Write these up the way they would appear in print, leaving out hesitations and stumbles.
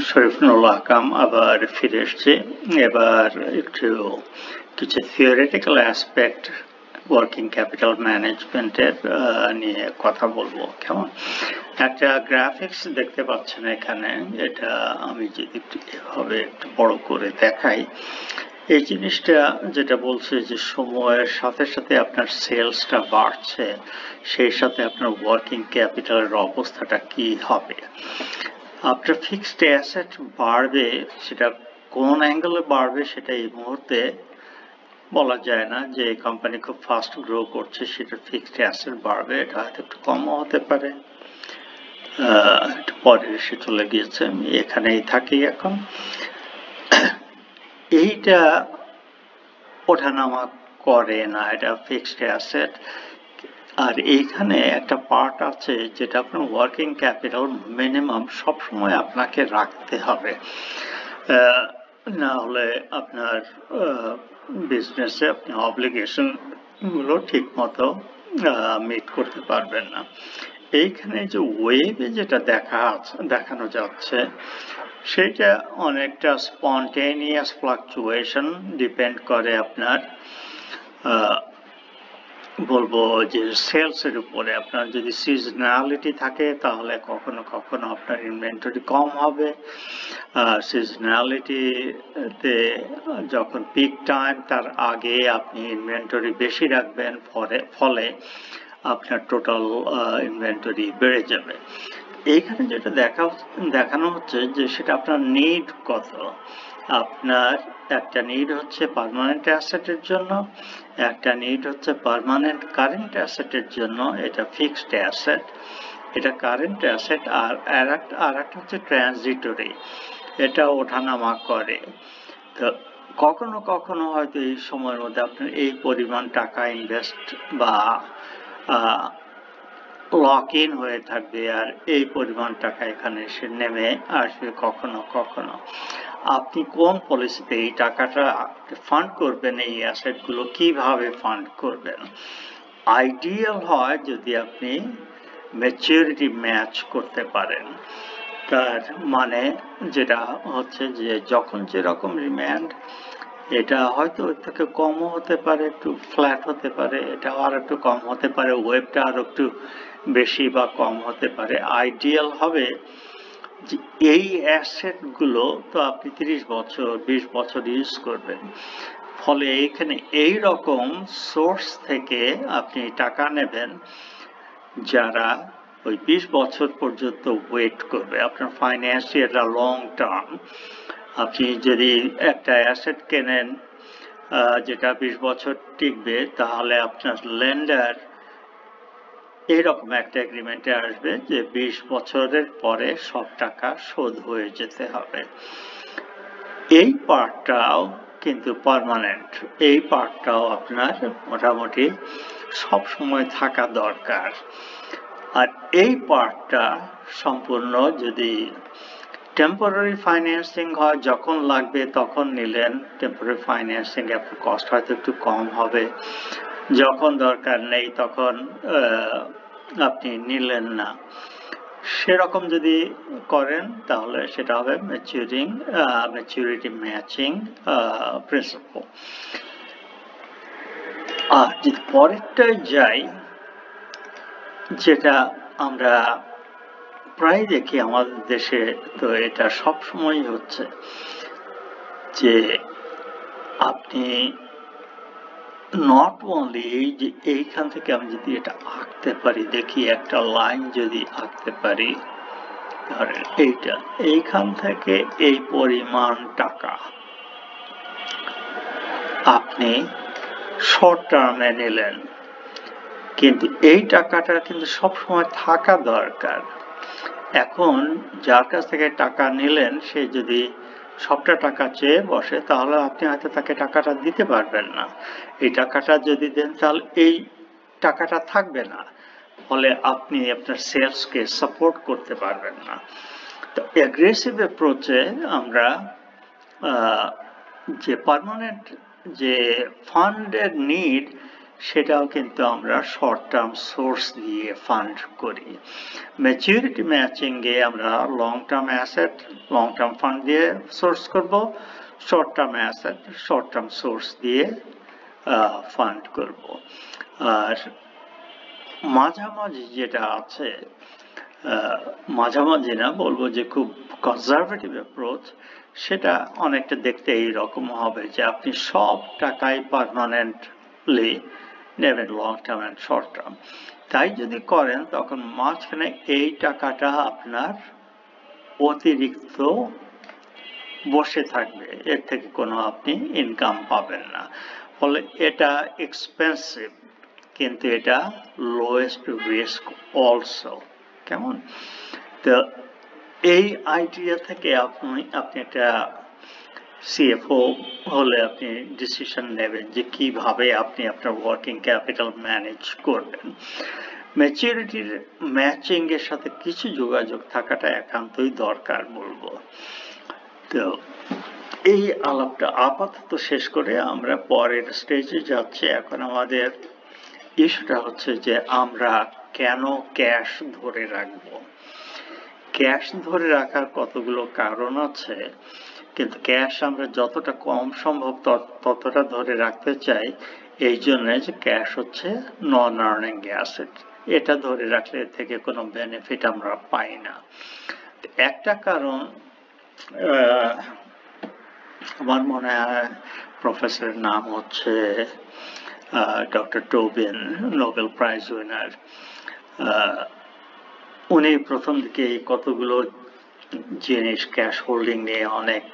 শরীফুল আকাম আবার ফিরে এসছে। এবার একটু কিছু থিওরিটিক্যাল অ্যাসপেক্ট ওয়ার্কিং ক্যাপিটাল ম্যানেজমেন্টের নিয়ে কথা বলবো। কেমন একটা গ্রাফিক্স দেখতে পাচ্ছেন এখানে, এটা আমি যদি এভাবে একটু বড় করে দেখাই, এই জিনিসটা যেটা বলছে যে সময়ের সাথে সাথে আপনার সেলসটা বাড়ছে, সেই সাথে আপনার ওয়ার্কিং ক্যাপিটালের অবস্থাটা কি হবে। আপনার ফিক্সড অ্যাসেট বাড়বে, সেটা কোন অ্যাঙ্গেলে বাড়বে সেটা এই মুহূর্তে বলা যায় না। যে কোম্পানি খুব ফাস্ট গ্রো করছে সেটা ফিক্সড অ্যাসেট বাড়বে, এটা হয়তো একটু কমও হতে পারে। একটু পরে এসে চলে গিয়েছে, আমি এখানেই থাকি এখন। এইটা ওঠানামা করে না, এটা ফিক্সড অ্যাসেট। আর এইখানে একটা পার্ট আছে যেটা আপনার ওয়ার্কিং ক্যাপিটাল মিনিমাম সবসময় আপনাকে রাখতে হবে, না হলে আপনার বিজনেসে আপনি অব্লিগেশন গুলো ঠিক মতো মিট করতে পারবেন না। এইখানে যে ওয়েভে যেটা দেখানো যাচ্ছে সেটা অনেকটা স্পন্টেনিয়াস ফ্লাকচুয়েশন, ডিপেন্ড করে আপনার বলবো যে সেলসের উপরে। আপনার যদি সিজনালিটি থাকে তাহলে কখনো কখনো আপনার ইনভেন্টরি কম হবে। সিজনালিটিতে যখন পিক টাইম তার আগে আপনি ইনভেন্টরি বেশি রাখবেন, ফলে আপনার টোটাল ইনভেন্টরি বেড়ে যাবে। এইখানে যেটা দেখানো হচ্ছে যে সেটা আপনার নিড কত। আপনার একটা নিড হচ্ছে পার্মানেন্ট অ্যাসেটের জন্য, একটা নিড হচ্ছে পার্মানেন্ট কারেন্ট অ্যাসেটের জন্য, এটা ফিক্সড অ্যাসেট, এটা কারেন্ট অ্যাসেট। আর একটা হচ্ছে ট্রানজিটরি, এটা ওঠানামা করে। তো কখনো কখনো হয়তো এই সময়ের মধ্যে আপনার এই পরিমাণ টাকা ইনভেস্ট বা লক ইন হয়ে থাকবে, আর এই পরিমাণ টাকা এখানে এসে নেমে আসবে কখনো কখনো। আপনি কোন পলিসিতে এই টাকাটা ফান্ড করবেন, এই অ্যাসেটগুলো কিভাবে ফান্ড করবেন। আইডিয়াল হয় যদি আপনি ম্যাচুরিটি ম্যাচ করতে পারেন। তার মানে যেটা হচ্ছে যে যখন যেরকম ডিমান্ড, এটা হয়তো ওর থেকে কমও হতে পারে, একটু ফ্ল্যাট হতে পারে, এটা আর একটু কম হতে পারে, ওয়েবটা আর একটু বেশি বা কম হতে পারে। আইডিয়াল হবে যে এই অ্যাসেটগুলো তো আপনি 30 বছর 20 বছর ইউজ করবেন, ফলে এইখানে এই রকম সোর্স থেকে আপনি টাকা নেবেন যারা ওই 20 বছর পর্যন্ত ওয়েট করবে। আপনার ফাইন্যান্সিয়ালটা লং টার্ম। আপনি যদি একটা অ্যাসেট কেনেন যেটা 20 বছর টিকবে, তাহলে আপনার লেন্ডার এইরকম একটা এগ্রিমেন্টে আসবে যে 20 বছরের পরে সব টাকা শোধ হয়ে যেতে হবে। এই পার্টটাও কিন্তু পার্মানেন্ট, এই পার্টটাও আপনার মোটামুটি সব সময় থাকা দরকার। আর এই পার্টটা সম্পূর্ণ যদি টেম্পোরারি ফাইন্যান্সিং হয়, যখন লাগবে তখন নিলেন, টেম্পোরারি ফাইন্যান্সিং আপনার কস্ট হয়তো একটু কম হবে। যখন দরকার নেই তখন আপনি নিলেন না। সেরকম যদি করেন তাহলে সেটা হবে ম্যাচুরিটি ম্যাচিং প্রিন্সিপল। আর যদি পরেরটায় যাই, যেটা আমরা প্রায় দেখি আমাদের দেশে, তো এটা সবসময় হচ্ছে যে আপনি নট অনলি এই যে এইখান থেকে আমি যদি এটা আঁকতে পারি, দেখি একটা লাইন যদি আঁকতে পারি, ধরেন এইখান থেকে এই পরিমাণ টাকা আপনি শর্ট টার্মে নিলেন, কিন্তু এই টাকাটা কিন্তু সবসময় থাকা দরকার। এখন যার কাছ থেকে টাকা নিলেন সে যদি সবটা টাকা চেয়ে বসে, তাহলে আপনি হয়তো তাকে টাকাটা দিতে পারবেন না। এই টাকাটা যদি দেন তাহলে এই টাকাটা থাকবে না, ফলে আপনি আপনার সেলসকে সাপোর্ট করতে পারবেন না। তো অ্যাগ্রেসিভ অ্যাপ্রোচে আমরা যে পার্মানেন্ট যে ফান্ডের নিড, সেটাও কিন্তু আমরা শর্ট টার্ম সোর্স দিয়ে ফান্ড করি। ম্যাচুরিটি ম্যাচিং এ আমরা long term asset long term fund দিয়ে সোর্স করব, short term asset short term source দিয়ে ফান্ড করব। আর মাঝামাঝি যেটা আছে, মাঝামাঝি না বলবো যে খুব কনজারভেটিভ অ্যাপ্রোচ, সেটা অনেকটা দেখতে এইরকম হবে যে আপনি সব টাকাই পার্মানেন্টলি নেবেন, long term and short term. তাই যদি করেন তখন মাঝখানে এই টাকাটা আপনার অতিরিক্ত বসে থাকবে, এর থেকে কোনো আপনি ইনকাম পাবেন না। ফলে এটা এক্সপেন্সিভ, কিন্তু এটা লোয়েস্ট রিস্ক অলসো। কেমন? তো এই আইডিয়া থেকে আপনি একটা সিএফও হলে আপনি ডিসিশন নেবেন যে কিভাবে আপনি আপনার ওয়ার্কিং ক্যাপিটাল ম্যানেজ করবেন। ম্যাচুরিটির ম্যাচিং এর সাথে কিছু যোগাযোগ থাকাটা একান্তই দরকার বলবো। তো এই আলাপটা আপাতত শেষ করে আমরা পরের স্টেজে যাচ্ছি। এখন আমাদের ইস্যুটা হচ্ছে যে আমরা কেন ক্যাশ ধরে রাখবো। ক্যাশ ধরে রাখার কতগুলো কারণ আছে, কিন্তু ক্যাশ আমরা যতটা কম সম্ভব ততটা ধরে রাখতে চাই, এই জন্য যে ক্যাশ হচ্ছে নন আর্নিং অ্যাসেট, এটা ধরে রাখলে এর থেকে কোনো বেনিফিট আমরা পাই না। একটা কারণ, আমার মনে হয় প্রফেসরের নাম হচ্ছে ডক্টর টোবিন, নোবেল প্রাইজ উইনার। উনি প্রথম দিকে কতগুলো জিনিস ক্যাশ হোল্ডিং নিয়ে অনেক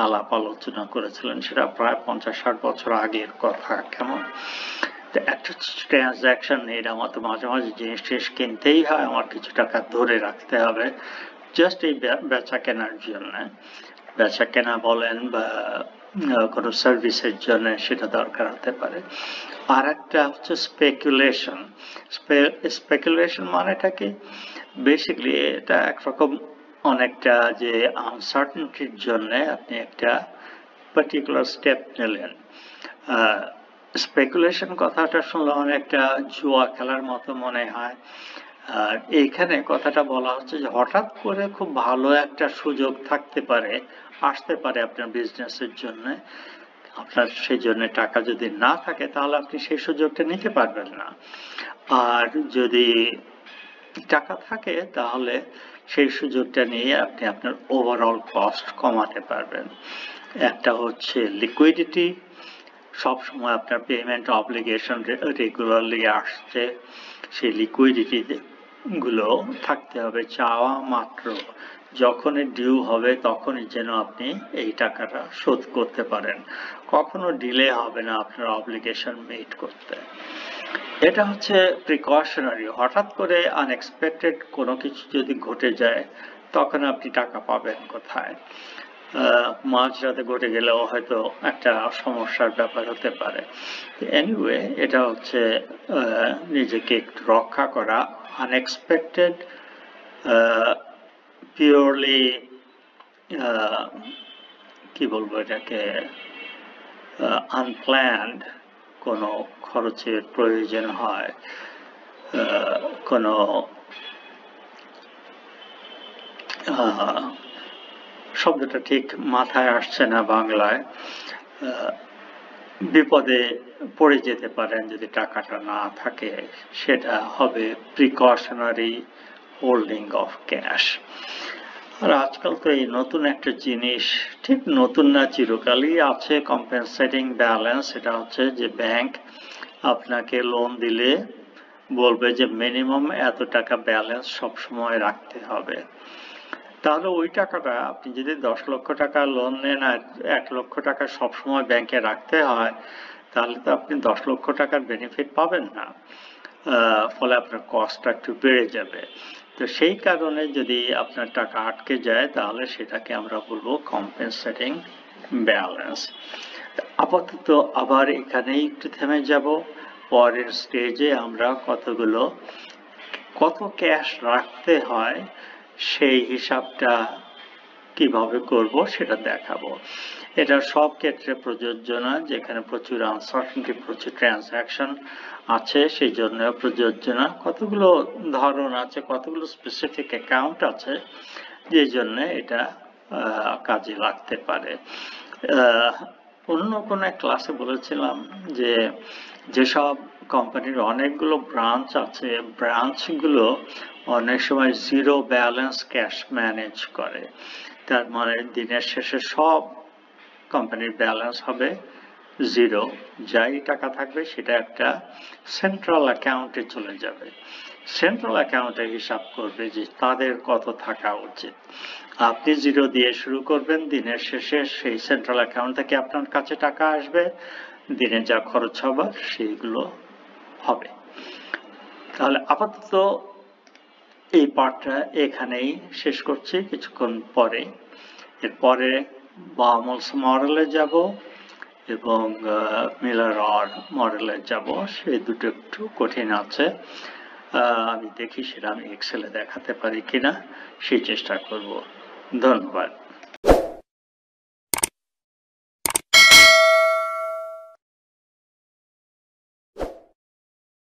আলাপ আলোচনা করেছিলেন, সেটা প্রায় 50-60 বছর আগের কথা। কেমন? একটা ট্রানজাকশন নেই, আমার তো মাঝে মাঝে জিনিস টিনিস কিনতেই হয়, আমার কিছু টাকা ধরে রাখতে হবে জাস্ট এই বেচা কেনার জন্য। বেচা কেনা বলেন বা কোনো সার্ভিসের জন্য সেটা দরকার হতে পারে। আর একটা হচ্ছে স্পেকুলেশন। স্পেকুলেশন মানেটা কি? বেসিক্যালি এটা একরকম অনেকটা যে আনসার্টেনিটির জন্য আপনি একটা পার্টিকুলার স্টেপ নিলেন। স্পেকুলেশন কথাটা শুনলে অনেকটা জুয়া খেলার মতো মনে হয়। আর এইখানে কথাটা বলা হচ্ছে যে হঠাৎ করে খুব ভালো একটা সুযোগ থাকতে পারে, আসতে পারে আপনার বিজনেসের জন্য, আপনার সেই জন্য টাকা যদি না থাকে তাহলে আপনি সেই সুযোগটা নিতে পারবেন না। আর যদি টাকা থাকে তাহলে সেই সুযোগটা নিয়ে আপনি আপনার ওভারঅল কস্ট কমাতে পারবেন। একটা হচ্ছে লিকুইডিটি, সবসময় আপনার পেমেন্ট অব্লিগেশন রেগুলারলি আসছে, সেই লিকুইডিটি গুলো থাকতে হবে, চাওয়া মাত্র যখনই ডিউ হবে তখনই যেন আপনি এই টাকাটা শোধ করতে পারেন, কখনো ডিলে হবে না আপনার অব্লিগেশন মিট করতে। এটা হচ্ছে প্রিকশনারি। হঠাৎ করে আনএক্সপেক্টেড কোনো কিছু যদি ঘটে যায় তখন আপনি টাকা পাবেন কোথায়? মাঝরাতে ঘটে গেলেও হয়তো একটা সমস্যার ব্যাপার হতে পারে। এনিওয়ে, এটা হচ্ছে নিজেকে একটু রক্ষা করা আনএক্সপেক্টেড, পিওরলি কি বলবো এটাকে, আনপ্ল্যান্ড কোনো খরচের প্রয়োজন হয়, কোনো শব্দটা ঠিক মাথায় আসছে না বাংলায়, বিপদে পড়ে যেতে পারেন যদি টাকাটা না থাকে, সেটা হবে প্রিকশনারি হোল্ডিং অফ ক্যাশ। আর আজকাল তো এই নতুন একটা জিনিস, ঠিক নতুন না, চিরকালই আছে কম্পেনসেটিং ব্যালেন্স। এটা হচ্ছে যে ব্যাংক আপনাকে লোন দিলে বলবে যে মিনিমাম এত টাকা ব্যালেন্স সবসময় রাখতে হবে। তাহলে ওই টাকাটা আপনি যদি 10 লক্ষ টাকা লোন নেন আর 1 লক্ষ টাকা সবসময় ব্যাংকে রাখতে হয়, তাহলে তো আপনি 10 লক্ষ টাকার বেনিফিট পাবেন না, ফলে আপনার কস্টটা একটু বেড়ে যাবে। তো সেই কারণে যদি আপনার টাকা আটকে যায় তাহলে সেটাকে আমরা বলবো কম্পেনসেটিং ব্যালেন্স। আপাতত আবার এখানেই একটু থেমে যাব, পরের স্টেজে আমরা কত ক্যাশ রাখতে হয় সেই হিসাবটা কিভাবে করব সেটা দেখাবো। এটা সব ক্ষেত্রে প্রযোজ্য না, যেখানে প্রচুর আনসার্টেনটি, প্রচুর ট্রানজাকশন আছে সেই জন্য প্রযোজ্য না। কতগুলো ধরন আছে, কতগুলো স্পেসিফিক অ্যাকাউন্ট আছে যে জন্য এটা কাজে লাগতে পারে। অন্য কোনো এক ক্লাসে বলেছিলাম যে যেসব কোম্পানির অনেকগুলো ব্রাঞ্চ আছে, ব্রাঞ্চগুলো অনেক সময় জিরো ব্যালেন্স ক্যাশ ম্যানেজ করে। তার মানে দিনের শেষে সব কোম্পানির ব্যালেন্স হবে জিরো, যাই টাকা থাকবে সেটা একটা সেন্ট্রাল অ্যাকাউন্টে চলে যাবে। সেন্ট্রাল অ্যাকাউন্টে হিসাব করবে যে তাদের কত থাকা উচিত। আপনি জিরো দিয়ে শুরু করবেন, দিনের শেষে সেই সেন্ট্রাল অ্যাকাউন্ট থেকে আপনার কাছে টাকা আসবে, দিনে যা খরচ হবার সেইগুলো হবে। তাহলে আপাতত এই পার্টটা এখানেই শেষ করছি। কিছুক্ষণ পরে এরপরে বামলস মডেলে যাব এবং মিলার অর মডেলে যাব। সেই দুটো একটু কঠিন আছে, আমি দেখি সেটা আমি এক্সেলে দেখাতে পারি কিনা, সেই চেষ্টা করব। ধন্যবাদ।